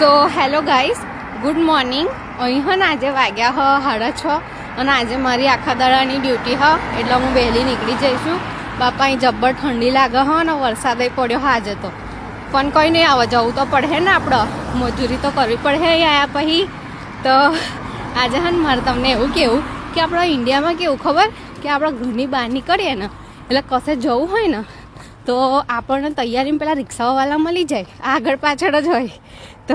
So hello guys, good morning. અહીં હે ને આજે વાગ્યા હ 6:30 અને આજે મારી આખા દાડાની ડ્યુટી હ એટલે હું વહેલી નીકળી જઈશું. બાપા અહીં જબ્બર ઠંડી લાગે હ અને વરસાદ પડ્યો હ આજે તો, પણ કંઈ નહીં, આવે જવું તો પડે ને, આપણે મજૂરી તો કરવી પડે આયા પછી. તો આજે હે ને મારે તમને એવું કહેવું કે આપણા ઇન્ડિયામાં કેવું ખબર કે આપણે ઘરની બહાર નીકળીએ ને એટલે કશે જવું હોય ને તો આપણને તૈયારીમાં પેલા રિક્ષાવાળા મળી જાય, આગળ પાછળ જ હોય. તો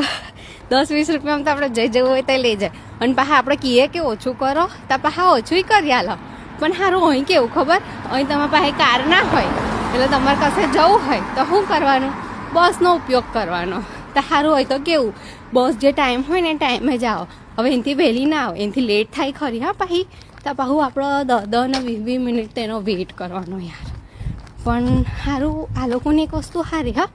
10-20 રૂપિયામાં તો આપણે જઈ જવું હોય તો લઈ જાય, અને પાછા આપણે કહીએ કે ઓછું કરો તો પાછા ઓછું કરી આલો. પણ સારું અહીં કેવું ખબર, અહીં તમારા પાસે કાર ના હોય એટલે તમારે કશે જવું હોય તો શું કરવાનું, બસનો ઉપયોગ કરવાનો. તો સારું હોય તો કેવું, બસ જે ટાઈમ હોય ને ટાઈમે જ આવો. હવે એનાથી વહેલી ના આવે, એનાથી લેટ થાય ખરી હા પાછી, તો પાછું આપણે 10 ને 20 મિનિટ તેનો વેઇટ કરવાનો યાર. પણ સારું આ લોકોની એક વસ્તુ સારી હા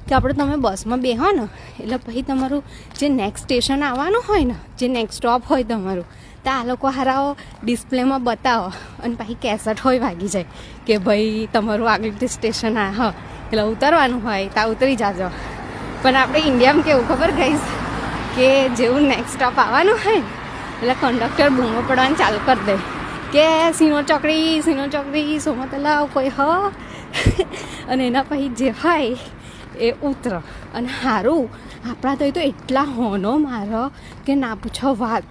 કે આપણે તમે બસમાં બેહો ને એટલે પછી તમારું જે નેક્સ્ટ સ્ટેશન આવવાનું હોય ને, જે નેક્સ્ટ સ્ટોપ હોય તમારું, તો આ લોકો હારાઓ ડિસ્પ્લેમાં બતાવો અને પછી કેસેટ હોય વાગી જાય કે ભાઈ તમારું આગળ સ્ટેશન આ હ એટલે ઉતરવાનું હોય તો ઉતરી જાજો. પણ આપણે ઇન્ડિયામાં કેવું ખબર ગઈશ કે જેવું નેક્સ્ટ સ્ટોપ આવવાનું હોય એટલે કંડક્ટર બૂમો પડવાનું ચાલુ કરી દે કે સિનો ચોકડી સોમા તલાવ કોઈ હ અને એના પછી જે હોય એ ઉતર. અને સારું આપણા તો એટલા હોનો મારો કે ના પૂછો વાત.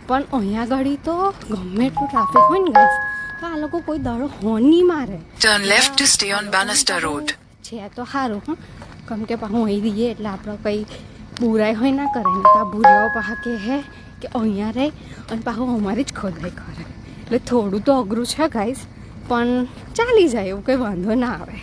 પણ અહીંયા આગળ તો ગમે એટલું ટ્રાફિક હોય ને ગાઈસ તો આ લોકો કોઈ દાડો હોર્ન નહીં મારે. Turn left to stay on Bannister Road. છે તો સારું હા, કેમ કે પાછું અહીં રહીએ એટલે આપણે કંઈ બુરાઈ હોય ના કરે ને, તો આ ભૂરિયાઓ પાછા કે હે કે અહીંયા રહે અને પાછું અમારી જ ખોદાઈ કરે એટલે થોડું તો અઘરું છે ગાઈસ, પણ ચાલી જાય, એવું કંઈ વાંધો ના આવે.